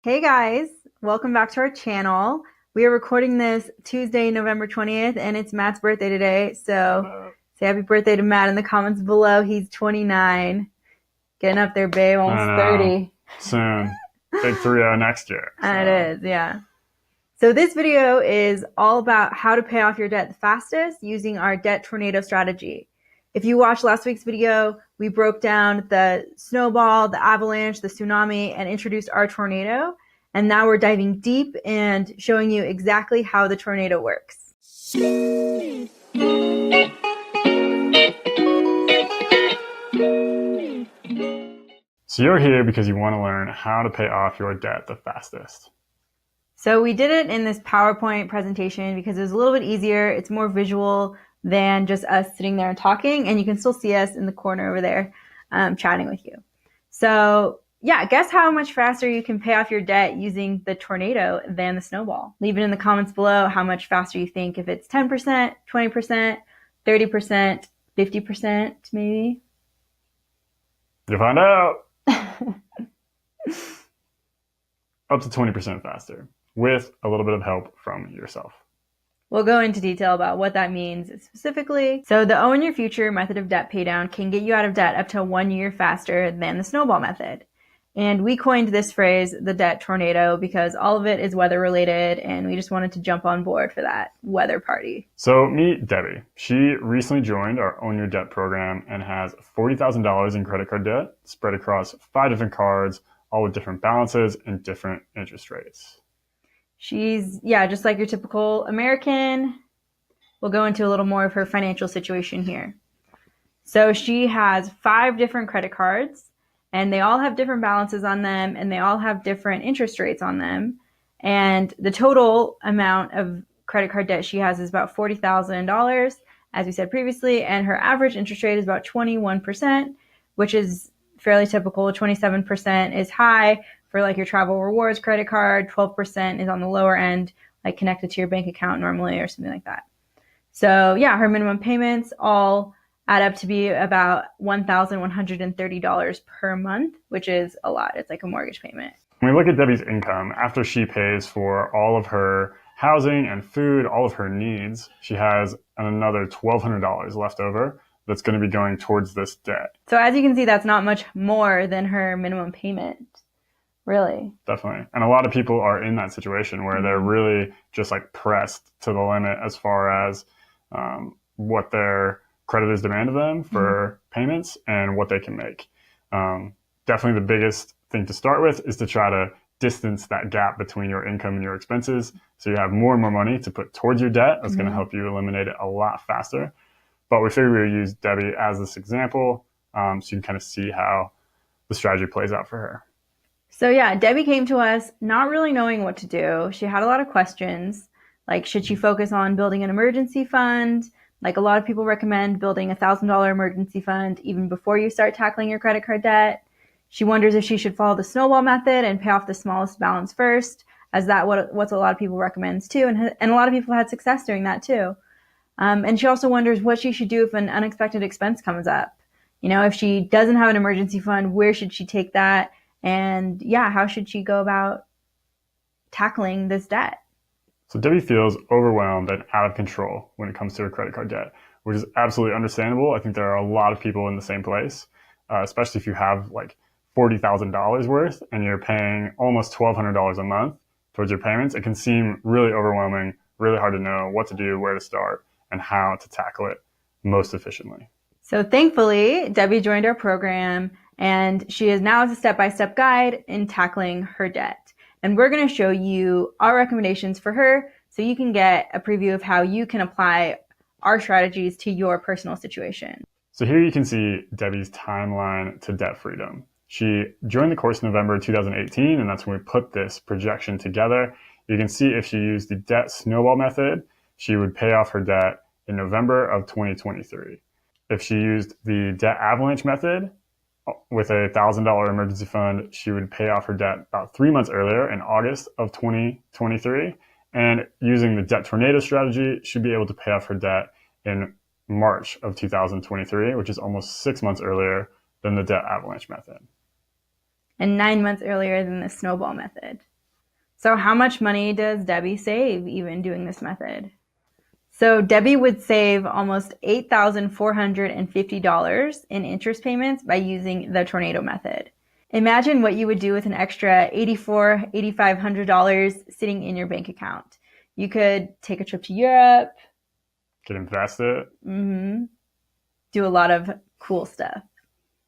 Hey guys, welcome back to our channel. We are recording this Tuesday, November 20th, and it's Matt's birthday today. So say happy birthday to Matt in the comments below. He's 29. Getting up there, babe, almost 30. Soon. Big 3-0 next year. So. It is, yeah. So this video is all about how to pay off your debt the fastest using our debt tornado strategy. If you watched last week's video, we broke down the snowball, the avalanche, the tsunami, and introduced our tornado. And now we're diving deep and showing you exactly how the tornado works. So you're here because you want to learn how to pay off your debt the fastest. So we did it in this PowerPoint presentation because it was a little bit easier. It's more visual than just us sitting there and talking, and you can still see us in the corner over there chatting with you. So yeah, guess how much faster you can pay off your debt using the tornado than the snowball. Leave it in the comments below how much faster you think, if it's 10%, 20%, 30%, 50% maybe. You'll find out. Up to 20% faster, with a little bit of help from yourself. We'll go into detail about what that means specifically. So the Own Your Future method of debt paydown can get you out of debt up to 1 year faster than the snowball method. And we coined this phrase, the debt tornado, because all of it is weather related, and we just wanted to jump on board for that weather party. So meet Debbie. She recently joined our Own Your Debt program and has $40,000 in credit card debt spread across 5 different cards, all with different balances and different interest rates. She's, just like your typical American. We'll go into a little more of her financial situation here. So she has 5 different credit cards, and they all have different balances on them, and they all have different interest rates on them. And the total amount of credit card debt she has is about $40,000, as we said previously, and her average interest rate is about 21%, which is fairly typical. 27% is high for like your travel rewards credit card. 12% is on the lower end, like connected to your bank account normally or something like that. So yeah, her minimum payments all add up to be about $1,130 per month, which is a lot. It's like a mortgage payment. When we look at Debbie's income, after she pays for all of her housing and food, all of her needs, she has another $1,200 left over that's going to be going towards this debt. So as you can see, that's not much more than her minimum payment. Really? Definitely. And a lot of people are in that situation where they're really just like pressed to the limit as far as what their creditors demand of them for payments and what they can make. Definitely the biggest thing to start with is to try to distance that gap between your income and your expenses, so you have more and more money to put towards your debt. That's going to help you eliminate it a lot faster. But we figured we would use Debbie as this example so you can kind of see how the strategy plays out for her. So yeah, Debbie came to us not really knowing what to do. She had a lot of questions, like should she focus on building an emergency fund? Like a lot of people recommend building $1,000 emergency fund even before you start tackling your credit card debt. She wonders if she should follow the snowball method and pay off the smallest balance first, as what's a lot of people recommends too, and a lot of people had success doing that too. And she also wonders what she should do if an unexpected expense comes up. You know, if she doesn't have an emergency fund, where should she take that? And yeah, how should she go about tackling this debt? So Debbie feels overwhelmed and out of control when it comes to her credit card debt, which is absolutely understandable. I think there are a lot of people in the same place, especially if you have like $40,000 worth and you're paying almost $1,200 a month towards your payments. It can seem really overwhelming, really hard to know what to do, where to start, and how to tackle it most efficiently. So thankfully, Debbie joined our program, and she is now a step-by-step guide in tackling her debt. And we're going to show you our recommendations for her so you can get a preview of how you can apply our strategies to your personal situation. So here you can see Debbie's timeline to debt freedom. She joined the course in November 2018, and that's when we put this projection together. You can see if she used the debt snowball method, she would pay off her debt in November of 2023. If she used the debt avalanche method with a $1,000 emergency fund, she would pay off her debt about 3 months earlier in August of 2023. And using the debt tornado strategy, she'd be able to pay off her debt in March of 2023, which is almost 6 months earlier than the debt avalanche method. And 9 months earlier than the snowball method. So how much money does Debbie save even doing this method? So Debbie would save almost $8,450 in interest payments by using the tornado method. Imagine what you would do with an extra $8,400, $8,500 sitting in your bank account. You could take a trip to Europe. Could invest it. Do a lot of cool stuff.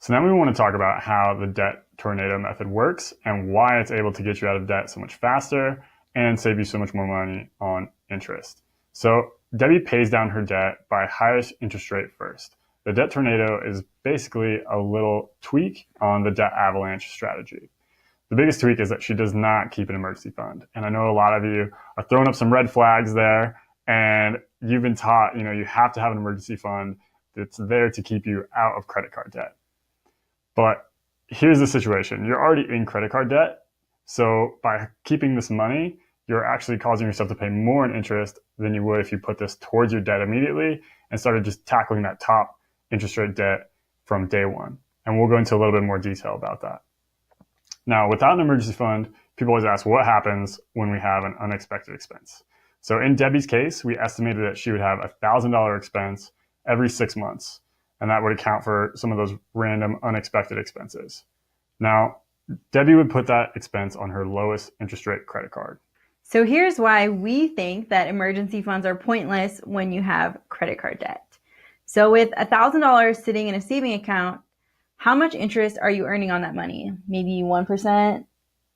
So now we want to talk about how the debt tornado method works and why it's able to get you out of debt so much faster and save you so much more money on interest. So Debbie pays down her debt by highest interest rate first. The debt tornado is basically a little tweak on the debt avalanche strategy. The biggest tweak is that she does not keep an emergency fund. And I know a lot of you are throwing up some red flags there, and you've been taught, you have to have an emergency fund that's there to keep you out of credit card debt. But here's the situation. You're already in credit card debt. So by keeping this money, you're actually causing yourself to pay more in interest than you would if you put this towards your debt immediately and started just tackling that top interest rate debt from day one. And we'll go into a little bit more detail about that. Now, without an emergency fund, people always ask what happens when we have an unexpected expense. So in Debbie's case, we estimated that she would have a $1,000 expense every 6 months. And that would account for some of those random unexpected expenses. Now, Debbie would put that expense on her lowest interest rate credit card. So here's why we think that emergency funds are pointless when you have credit card debt. So with $1,000 sitting in a saving account, how much interest are you earning on that money? Maybe 1%?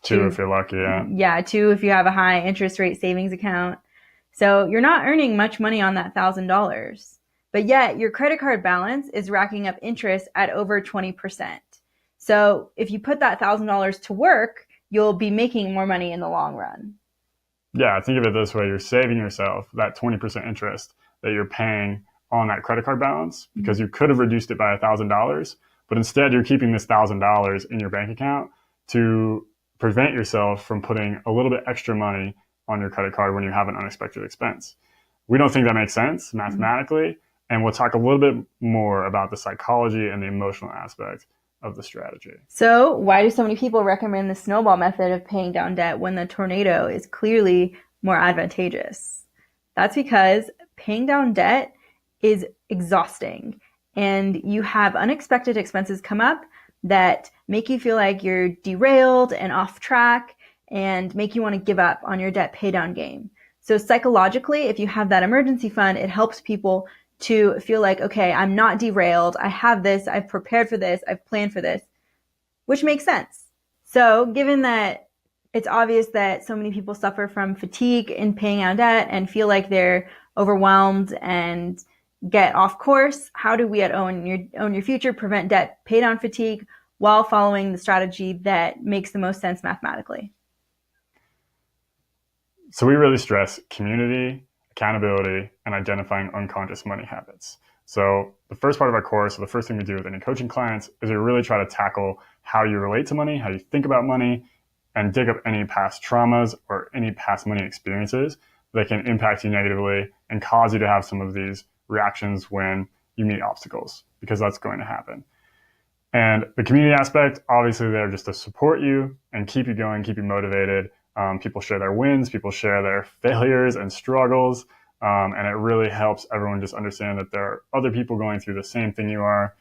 2 if you're lucky, yeah. Yeah, 2 if you have a high interest rate savings account. So you're not earning much money on that $1,000. But yet your credit card balance is racking up interest at over 20%. So if you put that $1,000 to work, you'll be making more money in the long run. Yeah, think of it this way. You're saving yourself that 20% interest that you're paying on that credit card balance because you could have reduced it by $1,000, but instead you're keeping this $1,000 in your bank account to prevent yourself from putting a little bit extra money on your credit card when you have an unexpected expense. We don't think that makes sense mathematically. And we'll talk a little bit more about the psychology and the emotional aspect of the strategy. So why do so many people recommend the snowball method of paying down debt when the tornado is clearly more advantageous? That's because paying down debt is exhausting and you have unexpected expenses come up that make you feel like you're derailed and off track and make you want to give up on your debt pay down game. So psychologically, if you have that emergency fund, it helps people to feel like, okay, I'm not derailed. I have this. I've prepared for this. I've planned for this, which makes sense. So given that it's obvious that so many people suffer from fatigue in paying out debt and feel like they're overwhelmed and get off course, how do we at Own Your Future prevent debt pay down fatigue while following the strategy that makes the most sense mathematically? So we really stress community, accountability, and identifying unconscious money habits. So the first part of our course, or the first thing we do with any coaching clients, is we really try to tackle how you relate to money, how you think about money, and dig up any past traumas or any past money experiences that can impact you negatively and cause you to have some of these reactions when you meet obstacles, because that's going to happen. And the community aspect, obviously they're just to support you and keep you going, keep you motivated. People share their wins, people share their failures and struggles, and it really helps everyone just understand that there are other people going through the same thing you are.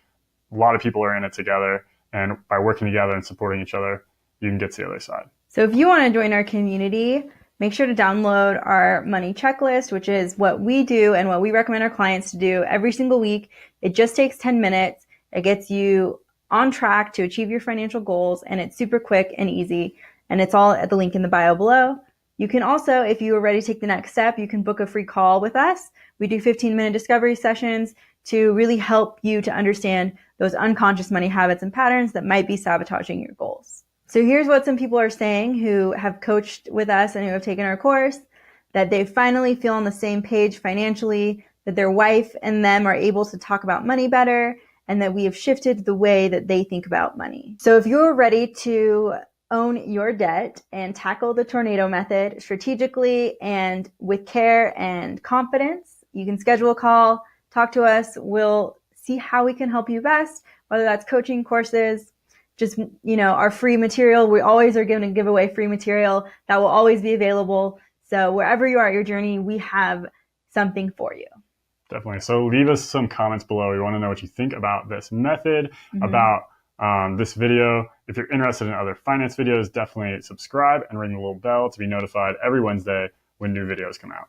A lot of people are in it together, and by working together and supporting each other, you can get to the other side. So if you want to join our community, make sure to download our money checklist, which is what we do and what we recommend our clients to do every single week. It just takes 10 minutes. It gets you on track to achieve your financial goals, and it's super quick and easy. And it's all at the link in the bio below. You can also, if you are ready to take the next step, you can book a free call with us. We do 15-minute discovery sessions to really help you to understand those unconscious money habits and patterns that might be sabotaging your goals. So here's what some people are saying who have coached with us and who have taken our course, that they finally feel on the same page financially, that their wife and them are able to talk about money better, and that we have shifted the way that they think about money. So if you're ready to own your debt and tackle the tornado method strategically and with care and confidence, you can schedule a call, talk to us. We'll see how we can help you best, whether that's coaching, courses, just, our free material. We always are going to give away free material that will always be available. So wherever you are at your journey, we have something for you. Definitely. So leave us some comments below. We want to know what you think about this method, about this video. If you're interested in other finance videos, definitely subscribe and ring the little bell to be notified every Wednesday when new videos come out.